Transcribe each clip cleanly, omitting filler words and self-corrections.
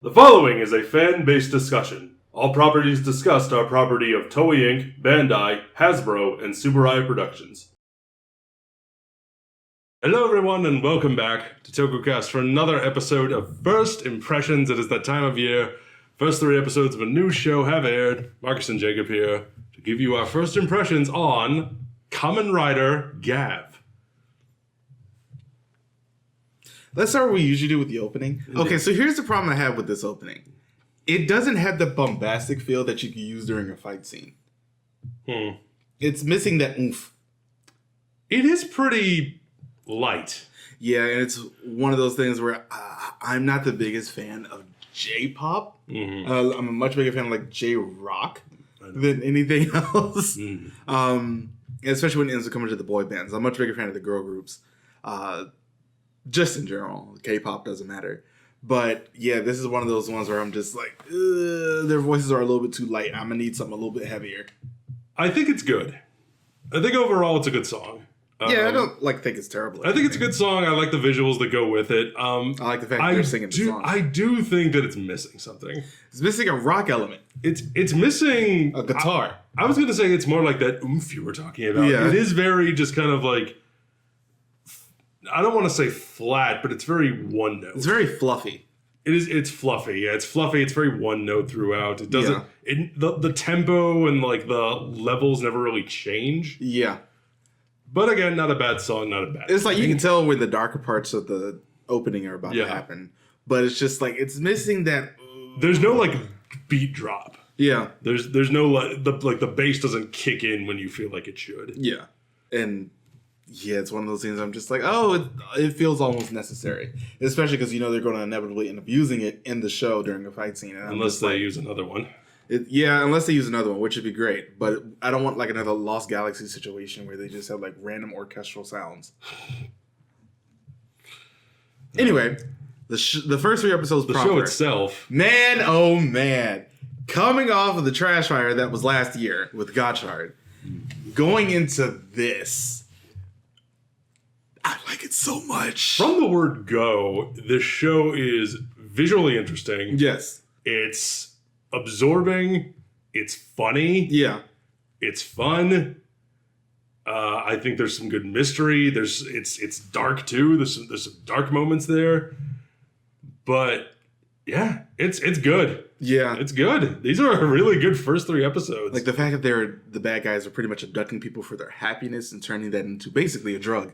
The following is a fan-based discussion. All properties discussed are property of Toei Inc., Bandai, Hasbro, and Subaru Productions. Hello everyone and welcome back to Tokucast for another episode of First Impressions. It is that time of year. First 3 episodes of a new show have aired. Marcus and Jacob here to give you our first impressions on Kamen Rider Gavv. Let's start what we usually do with the opening. Okay, so here's the problem I have with this opening. It doesn't have the bombastic feel that you can use during a fight scene. It's missing that oomph. It is pretty light. Yeah, and it's one of those things where I'm not the biggest fan of J-pop. I'm a much bigger fan of like J-rock than anything else. Especially when it ends up coming to the boy bands. I'm a much bigger fan of the girl groups. Just in general, K-pop doesn't matter. But yeah, this is one of those ones where I'm just like, their voices are a little bit too light. I'm gonna need something a little bit heavier. I think it's good. I think overall it's a good song. Yeah, I don't think it's terrible. I think it's a good song. I like the visuals that go with it. I like the fact that they're singing the song. I do think that it's missing something. It's missing a rock element. It's missing a guitar. I was gonna say it's more like that oomph you were talking about. Yeah. It is very just kind of like, I don't want to say flat, but it's very one note. It's very fluffy. It's fluffy. Yeah, it's fluffy. It's very one note throughout. It doesn't. The tempo and like the levels never really change. Yeah. But again, not a bad song. Not a bad. It's like you can tell when the darker parts of the opening are about to happen, but it's just like it's missing that. There's no like beat drop. Yeah. There's no the bass doesn't kick in when you feel like it should. Yeah. And. Yeah, it's one of those things I'm just like, it feels almost necessary. Especially because, they're going to inevitably end up using it in the show during a fight scene. And unless they use another one. Unless they use another one, which would be great. But I don't want like another Lost Galaxy situation where they just have like random orchestral sounds. Anyway, the first 3 episodes the proper. show itself. Man, oh man. Coming off of the trash fire that was last year with Gotchard. Going into this. I like it so much. From the word go, this show is visually interesting. Yes. It's absorbing. It's funny. Yeah. It's fun. I think there's some good mystery. It's dark too. There's some dark moments there. But yeah, it's good. Yeah. It's good. These are really good first 3 episodes. Like the fact that the bad guys are pretty much abducting people for their happiness and turning that into basically a drug.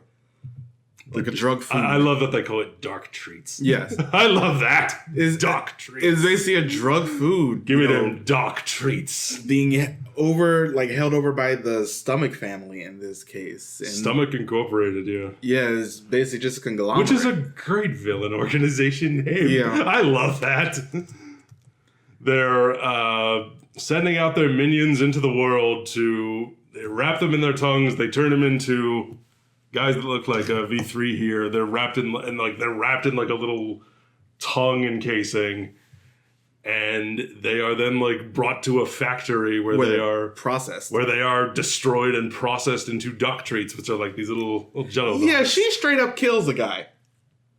Like a drug food. I love that they call it dark treats. Yes. I love that. Dark treats. It's basically a drug food. Give me them dark treats. Being held over by the Stomach family in this case. And Stomach Incorporated, yeah. Yeah, it's basically just a conglomerate. Which is a great villain organization name. Yeah. I love that. They're sending out their minions into the world they wrap them in their tongues, they turn them into guys that look like a V3 here. They're wrapped in like a little tongue encasing, and they are then like brought to a factory where they are processed, where they are destroyed and processed into duck treats, which are like these little jello. Yeah, she straight up kills a guy.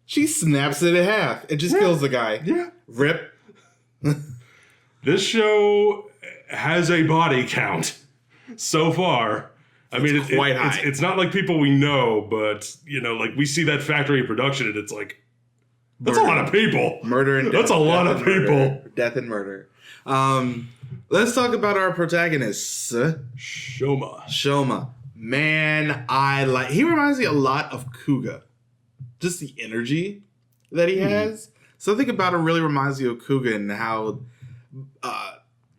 She snaps it in half. It just kills the guy. Yeah, rip. This show has a body count so far. I mean, it's quite high. It's not like people we know, but, like we see that factory production and it's like, that's a lot of people. Murder and death. That's a lot of people. Death and murder. Let's talk about our protagonist. Shoma. Man, he reminds me a lot of Kuga. Just the energy that he has. Something about him really reminds me of Kuga and how,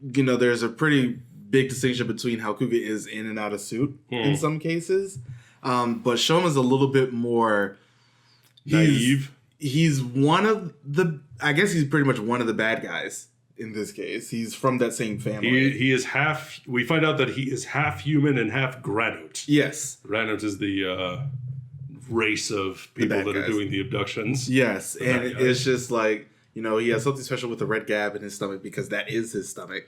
there's a pretty big distinction between how Kuga is in and out of suit in some cases. But Shoma's a little bit more naive. He's I guess he's pretty much one of the bad guys in this case. He's from that same family. He is we find out that he is half human and half Granite. Yes. Granite is the race of people that are doing the abductions. Yes. And it's just like, he has something special with the red Gavv in his stomach because that is his stomach.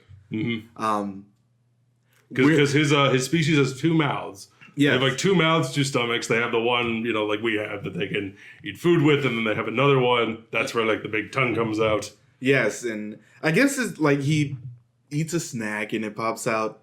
Because his species has 2 mouths. Yeah. They have like 2 mouths, 2 stomachs. They have the one, like we have that they can eat food with, and then they have another one. That's where like the big tongue comes out. Yes, and I guess it's like he eats a snack and it pops out,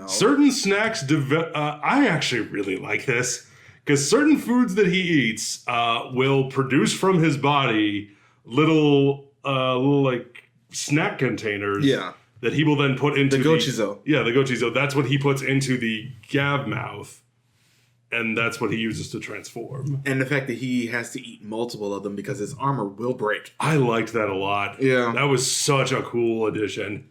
Certain snacks, I actually really like this, because certain foods that he eats will produce from his body little like snack containers. Yeah. That he will then put into the gochizo. The gochizo. That's what he puts into the Gavv mouth, and that's what he uses to transform. And the fact that he has to eat multiple of them because his armor will break. I liked that a lot. Yeah. That was such a cool addition.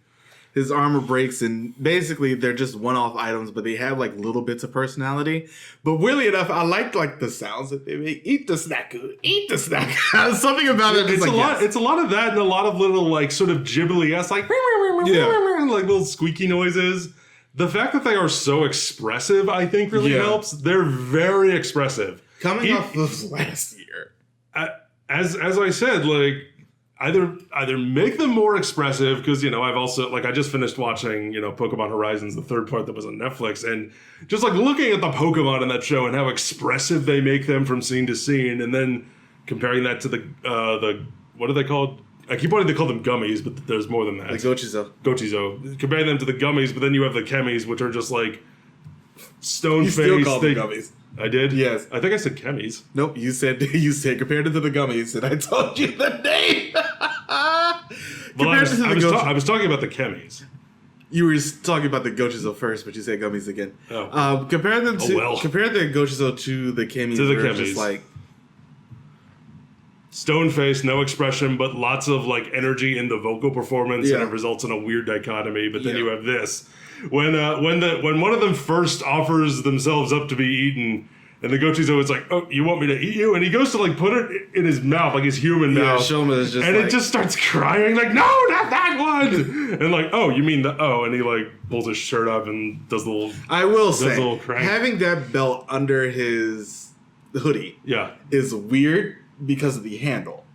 His armor breaks, and basically they're just one-off items, but they have like little bits of personality. But weirdly enough, I liked like the sounds that they make. Eat the snack, eat the snack. Something about it. It's like, a lot. yes. It's a lot of that, and a lot of little like sort of ghibli-esque, like like little squeaky noises. The fact that they are so expressive, I think, really helps. They're very expressive. Coming off of last year, as I said, like. Either make them more expressive, because I've also I just finished watching Pokemon Horizons, the third part that was on Netflix, and just like looking at the Pokemon in that show and how expressive they make them from scene to scene, and then comparing that to the what are they called? I keep wanting to call them gummies, but there's more than that. the Gochizo. Comparing them to the gummies, but then you have the chemis, which are just like stone face. You still call them gummies. I did? Yes. I think I said chemis. Nope, you said compared it to the gummies, and I told you the name. Well, I was talking about the chemis. You were talking about the Gochizo first, but you said gummies again. Oh. Compare the Gochizo to the chemis. To the chemis. Just like stone face, no expression, but lots of like energy in the vocal performance, and it results in a weird dichotomy. But then you have this. When one of them first offers themselves up to be eaten, and the Gochizo is like, "Oh, you want me to eat you?" And he goes to like put it in his mouth, like his human mouth. Shoma is just and it just starts crying, like, "No, not that one!" And like, "Oh, you mean the oh?" And he like pulls his shirt up and does the little. I will say, little crank. having that belt under his hoodie, is weird because of the handle.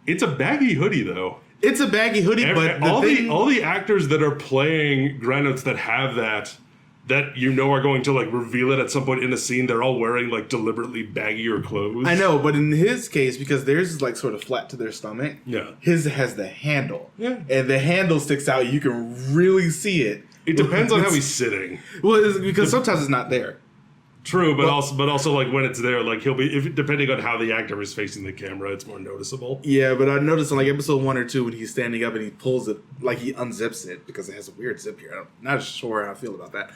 It's a baggy hoodie, though. It's a baggy hoodie, but all the actors that are playing Granotes that have that are going to like reveal it at some point in a scene, they're all wearing like deliberately baggier clothes. I know, but in his case, because theirs is like sort of flat to their stomach, his has the handle. Yeah. And the handle sticks out, you can really see it. It depends on how he's sitting. Well, because sometimes it's not there. True, but also like when it's there, like he'll be depending on how the actor is facing the camera, it's more noticeable. Yeah, but I noticed in like episode 1 or 2 when he's standing up and he pulls it, like he unzips it because it has a weird zip here. I'm not sure how I feel about that.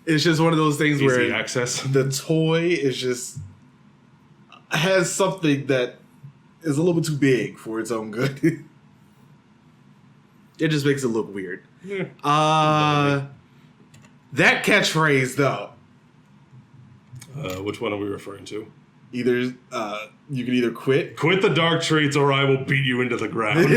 It's just one of those things Easy where access. The toy is just has something that is a little bit too big for its own good. It just makes it look weird. Yeah. That catchphrase though. Which one are we referring to? Either you can either quit the dark treats, or I will beat you into the ground.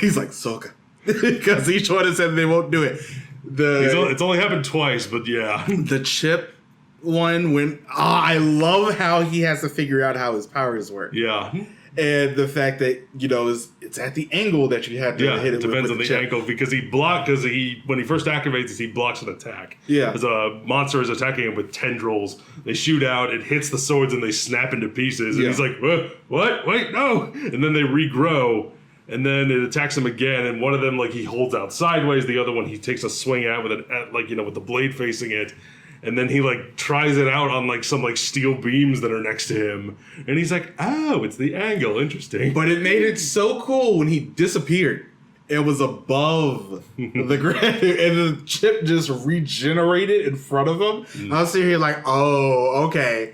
He's like Soka, because each one has said they won't do it. It's only happened twice, but yeah. The chip one when I love how he has to figure out how his powers work. Yeah. And the fact that, it's at the angle that you have to hit it. It depends on the angle, because when he first activates it, he blocks an attack. Yeah. As a monster is attacking him with tendrils. They shoot out, it hits the swords, and they snap into pieces. And he's like, what? Wait, no! And then they regrow, and then it attacks him again, and one of them, like, he holds out sideways, the other one he takes a swing at with with the blade facing it. And then he like tries it out on like some like steel beams that are next to him, and he's like, "Oh, it's the angle. Interesting." But it made it so cool when he disappeared. It was above the ground, and the chip just regenerated in front of him. I was sitting here like, "Oh, okay."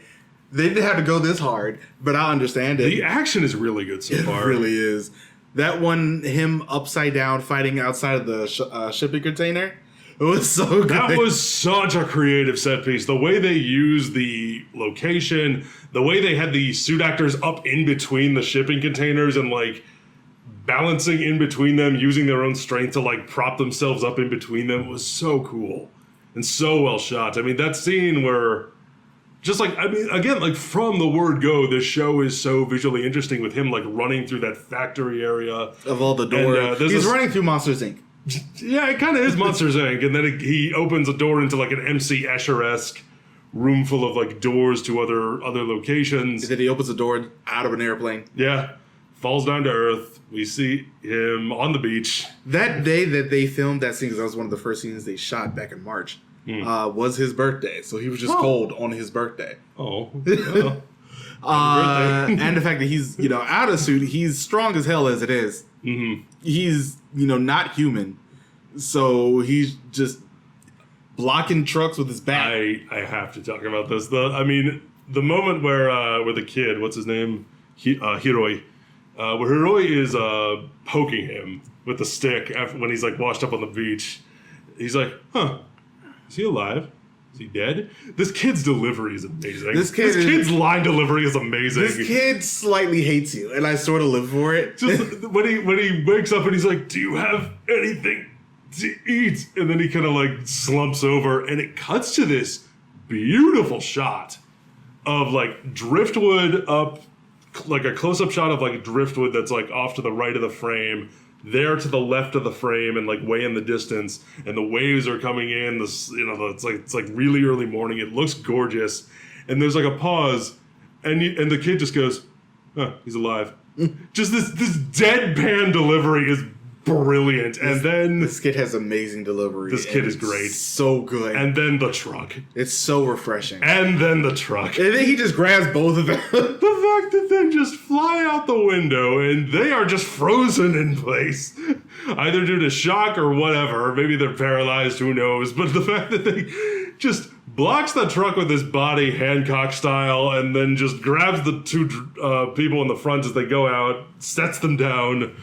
They didn't have to go this hard, but I understand it. The action is really good so far. It really is. That one, him upside down fighting outside of the shipping container. It was so good. That was such a creative set piece. The way they used the location, the way they had the suit actors up in between the shipping containers and like balancing in between them, using their own strength to like prop themselves up in between them, was so cool and so well shot. I mean, that scene where again, like from the word go, this show is so visually interesting with him like running through that factory area of all the doors. He's running through Monsters Inc. Yeah, it kind of is Monsters Inc. And then he opens a door into like an MC Escher-esque room full of like doors to other locations. And then he opens a door out of an airplane. Yeah. falls down to earth. We see him on the beach. That day that they filmed that scene, because that was one of the first scenes they shot back in March, was his birthday. So he was just cold on his birthday. Oh. Well. And the fact that he's, out of suit, he's strong as hell as it is. Mm-hmm. He's, not human. So he's just blocking trucks with his back. I have to talk about this. The moment where the kid, what's his name? Hiroi. Where Hiroi is poking him with the stick when he's like washed up on the beach. He's like, huh, is he alive? Is he dead? This kid's delivery is amazing. This kid's line delivery is amazing. This kid slightly hates you, and I sort of live for it. Just when he wakes up and he's like, do you have anything to eat? And then he kind of like slumps over, and it cuts to this beautiful shot of like driftwood up, like a close-up shot of like driftwood that's like off to the right of the frame, there to the left of the frame, and like way in the distance, and the waves are coming in. It's like really early morning. It looks gorgeous, and there's like a pause, and the kid just goes, "Huh, he's alive." Just this deadpan delivery is brilliant, and then this kid has amazing delivery. This kid is great, so good. And then the truck, it's so refreshing. And then the truck, and then he just grabs both of them. The fact that they just fly out the window and they are just frozen in place, either due to shock or whatever. Maybe they're paralyzed. Who knows? But the fact that they just blocks the truck with his body, Hancock style, and then just grabs the two people in the front as they go out, sets them down.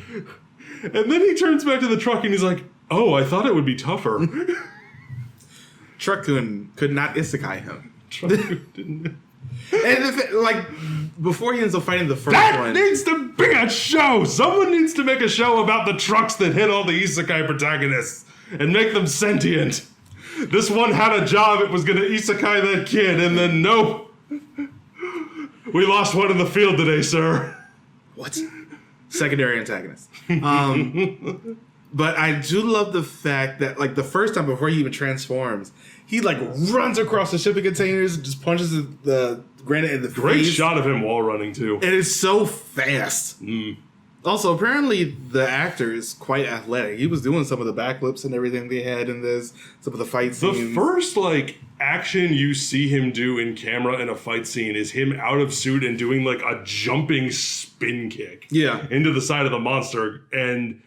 And then he turns back to the truck and he's like, oh, I thought it would be tougher. Truck-kun could not isekai him. Truck-kun didn't. And before he ends up fighting the first That one... needs to be a show! Someone needs to make a show about the trucks that hit all the isekai protagonists and make them sentient. This one had a job, it was going to isekai that kid, and then nope. We lost one in the field today, sir. What? Secondary antagonist. But I do love the fact that, like, the first time before he even transforms, he, like, runs across the shipping containers and just punches the granite in the face. Great shot of him wall running, too. And it's so fast. Also, apparently, the actor is quite athletic. He was doing some of the backflips and everything they had in this, some of the fight scenes. The first, like, action you see him do in camera in a fight scene is him out of suit and doing, like, a jumping spin kick. Yeah. Into the side of the monster. And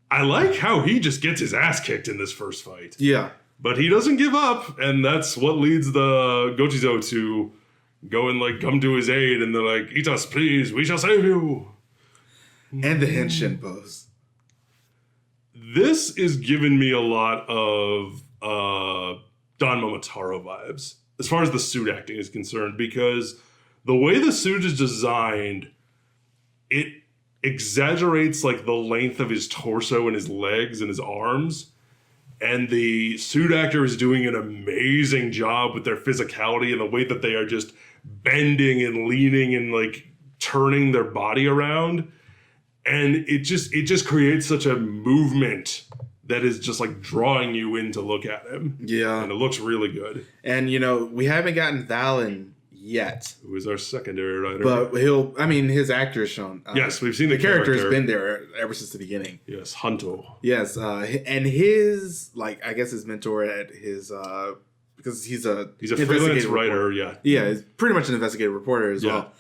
I like how he just gets his ass kicked in this first fight. Yeah. But he doesn't give up, and that's what leads the Gochizo to go and, like, come to his aid, and they're like, eat us, please, we shall save you. And the henshin pose. This is giving me a lot of Don Momotaro vibes, as far as the suit acting is concerned, because the way the suit is designed, it exaggerates, like, the length of his torso and his legs and his arms. And the suit actor is doing an amazing job with their physicality and the way that they are just bending and leaning and, like, turning their body around. And it just creates such a movement that is just, like, drawing you in to look at him. Yeah. And it looks really good. And, we haven't gotten Valen yet. Who is our secondary writer. But his actor is shown. Yes, we've seen the character has been there ever since the beginning. Yes, Hunto. Yes, and his, like, I guess his mentor at his, because he's a freelance writer, yeah. Yeah, he's pretty much an investigative reporter as well.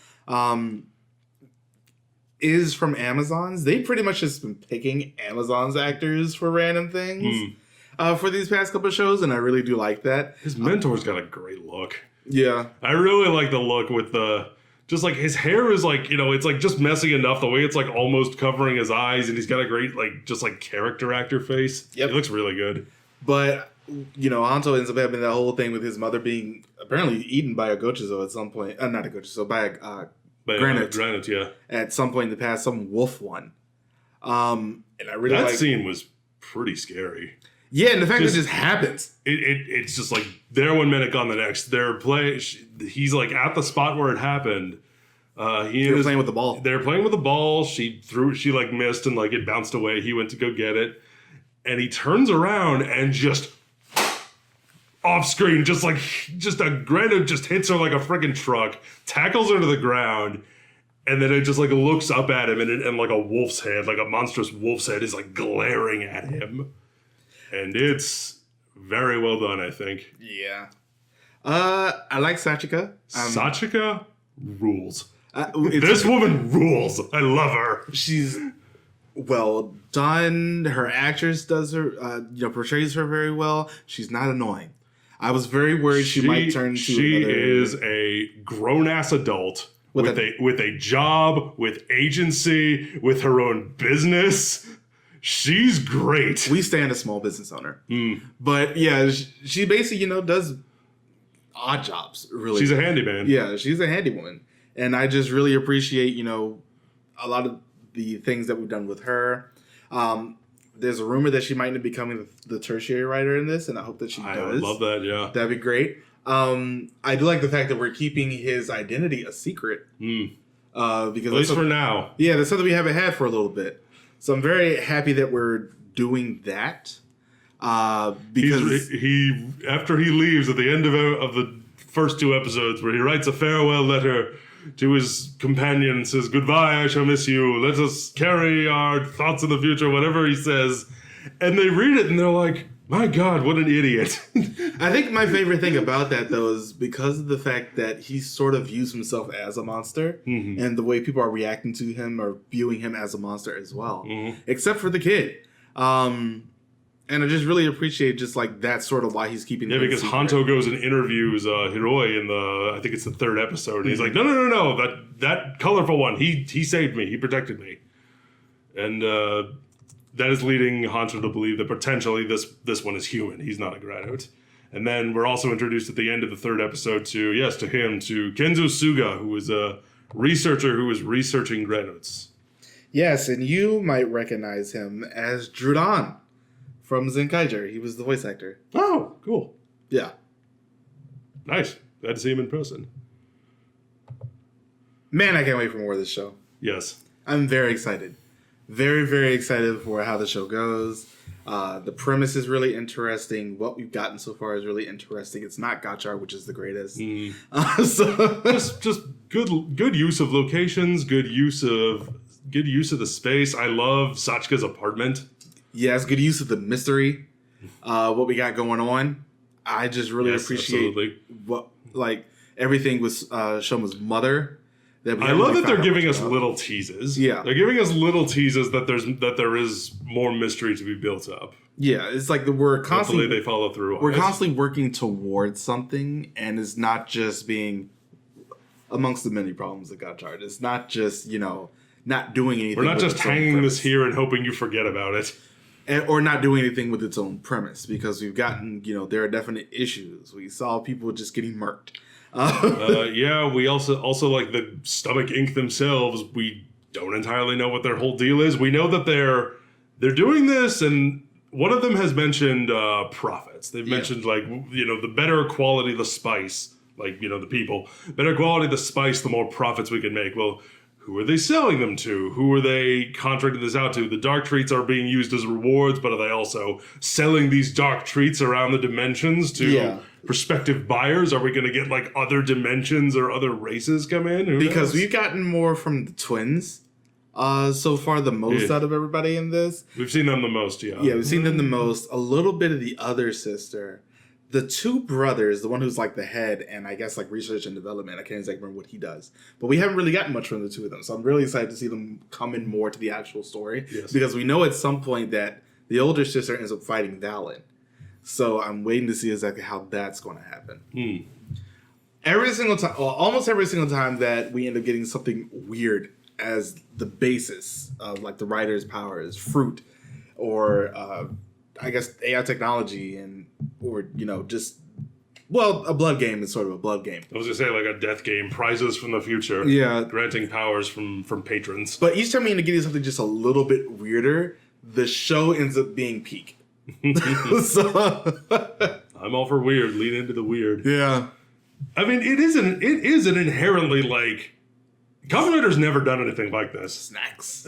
Is from Amazon's. They pretty much just been picking Amazon's actors for random things for these past couple of shows, and I really do like that. His mentor's got a great look. Yeah. I really like the look with just like his hair is like, it's like just messy enough the way it's like almost covering his eyes, and he's got a great like just like character actor face. Yep. It looks really good. But, Hanto ends up having that whole thing with his mother being apparently eaten by a Gochizo at some point. Not a Gochizo, by a Granite, yeah. At some point in the past, some wolf one. And I really that scene was pretty scary. Yeah, and the fact that it just happens. It's just like there one minute, gone the next. He's like at the spot where it happened. They're playing with the ball. They're playing with the ball. She like missed and like it bounced away. He went to go get it, and he turns around and just off screen, just a granite just hits her like a freaking truck, tackles her to the ground, And then it just like looks up at him and like a wolf's head, like a monstrous wolf's head is like glaring at him. And it's very well done, I think. Yeah. I like Sachika. Sachika rules. This woman rules. I love her. She's well done. Her actress does her, portrays her very well. She's not annoying. I was very worried she might turn to She is a grown-ass adult with a job, with agency, with her own business. She's great. We stand a small business owner. But yeah, she basically, does odd jobs, really. She's a handyman. Yeah, she's a handy woman. And I just really appreciate, a lot of the things that we've done with her. There's a rumor that she might end up becoming the tertiary writer in this, and I hope that she does. I love that, yeah. That'd be great. I do like the fact that we're keeping his identity a secret. Because at least for now. Yeah, that's something we haven't had for a little bit. So I'm very happy that we're doing that. Because he after he leaves at the end of the first 2 episodes, where he writes a farewell letter to his companion and says, "Goodbye, I shall miss you. Let us carry our thoughts in the future," whatever he says. And they read it and they're like, my God, what an idiot. I think my favorite thing about that, though, is because of the fact that he sort of views himself as a monster, and the way people are reacting to him or viewing him as a monster as well, except for the kid. And I just really appreciate just like that's sort of why he's keeping. Yeah, because Hanto goes and interviews Hiroi in I think it's the 3rd episode, and he's like, no, that colorful one, he saved me, he protected me, and that is leading Hanto to believe that potentially this one is human. He's not a Granote. And then we're also introduced at the end of the 3rd episode to Kenzo Suga, who is a researcher who is researching Granotes. Yes, and you might recognize him as Drudan from Zenkaiger. He was the voice actor. Oh, cool. Yeah. Nice. Glad to see him in person. Man, I can't wait for more of this show. Yes. I'm very excited. Very, very excited for how the show goes. The premise is really interesting. What we've gotten so far is really interesting. It's not Gachar, which is the greatest. Just good use of locations, good use of the space. I love Sachika's apartment. Yes, good use of the mystery. What we got going on. I just really appreciate absolutely. Everything with Shoma's mother. I love that they're giving us little teases. Yeah, they're giving us little teases that there is more mystery to be built up. Yeah, it's like we're constantly Hopefully they follow through. We're constantly working towards something, and it's not just being amongst the many problems that got charged. It's not just not doing anything. We're not just hanging this here and hoping you forget about it. Or not doing anything with its own premise, because we've gotten, there are definite issues. We saw people just getting murked. We also like the Stomach Inc. themselves. We don't entirely know what their whole deal is. We know that they're doing this, and one of them has mentioned profits. They've mentioned the better quality the spice, the people, better quality the spice, the more profits we can make. Well, who are they selling them to? Who are they contracting this out to? The dark treats are being used as rewards, but are they also selling these dark treats around the dimensions to prospective buyers? Are we going to get other dimensions or other races come in? Because we've gotten more from the twins so far, the most out of everybody in this. We've seen them the most, yeah. Yeah, we've seen them the most. A little bit of the other sister. The 2 brothers, the one who's the head and I guess research and development, I can't exactly remember what he does. But we haven't really gotten much from the 2 of them. So I'm really excited to see them come in more to the actual story. Yes. Because we know at some point that the older sister ends up fighting Valen. So I'm waiting to see exactly how that's going to happen. Every single time, almost every single time that we end up getting something weird as the basis of the writer's powers, fruit, or I guess AI technology or a blood game is sort of a blood game. I was gonna say a death game, prizes from the future. Yeah, granting powers from patrons. But each time we end up getting something just a little bit weirder, the show ends up being peak. So I'm all for weird. Lean into the weird. Yeah, I mean it is an inherently Kamen Rider's never done anything like this. Snacks.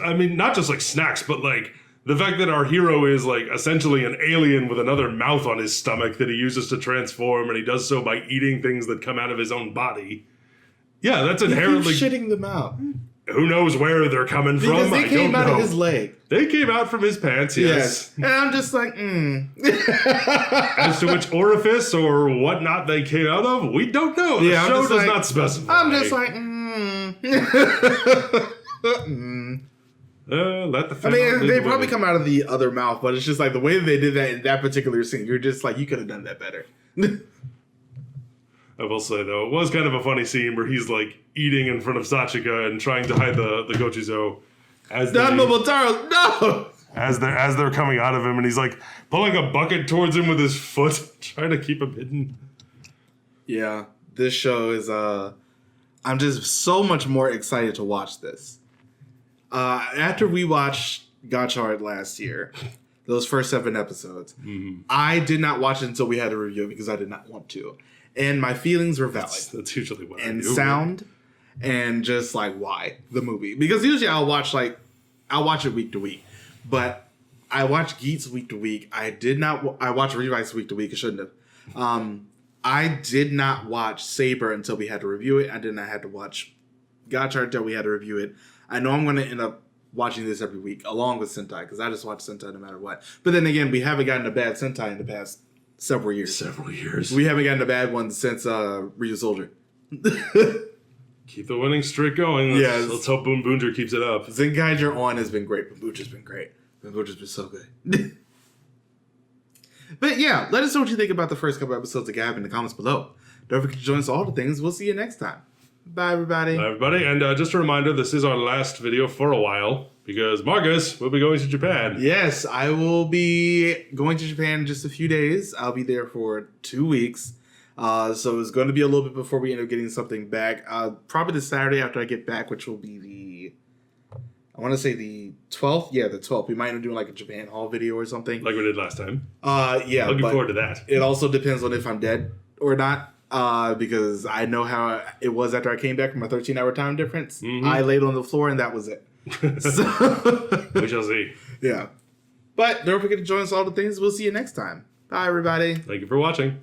Not just snacks, but the fact that our hero is essentially an alien with another mouth on his stomach that he uses to transform, and he does so by eating things that come out of his own body. Yeah, that's inherently shitting them out. Who knows where they're coming from? Because they came out know. of his leg. They came out from his pants, yes. And I'm just like, As to which orifice or whatnot they came out of, we don't know. The show does not specify. I'm just like, Let the I mean, they probably come out of the other mouth, but it's just like the way that they did that in that particular scene. You're just like, you could have done that better. I will say, though, it was kind of a funny scene where he's, like, eating in front of Sachika and trying to hide the Gochizo. No! As they're coming out of him, and he's, like, pulling a bucket towards him with his foot, trying to keep him hidden. Yeah, this show is, I'm just so much more excited to watch this. After we watched Gotchard last year, those first 7 episodes, I did not watch it until we had a review because I did not want to. And my feelings were valid. That's usually what I do. And sound, and just like why the movie. Because usually I'll watch it week to week. But I watch Geats week to week. I watched Revice week to week. I shouldn't have. I did not watch Saber until we had to review it. I did not have to watch Gotchard until we had to review it. I know I'm going to end up watching this every week along with Sentai because I just watch Sentai no matter what. But then again, we haven't gotten a bad Sentai in the past several years. We haven't gotten a bad one since Ryu Soldier. Keep the winning streak going. Let's hope Boom Boonger keeps it up. Zenkaiger on has been great. Bambucha's been great. Bambucha's been so good. But yeah, let us know what you think about the first couple episodes of Gavv in the comments below. Don't forget to join us all the things. We'll see you next time. Bye, everybody. Bye, everybody. And just a reminder, this is our last video for a while because Marcus will be going to Japan. Yes, I will be going to Japan in just a few days. I'll be there for 2 weeks. So it's going to be a little bit before we end up getting something back. Probably the Saturday after I get back, which will be I want to say the 12th. Yeah, the 12th. We might end up doing like a Japan haul video or something. Like we did last time. Yeah. Looking forward to that. It also depends on if I'm dead or not. Because I know how it was after I came back from a 13-hour time difference. I laid on the floor and that was it. So, we shall see. Yeah. But don't forget to join us all the things. We'll see you next time. Bye, everybody. Thank you for watching.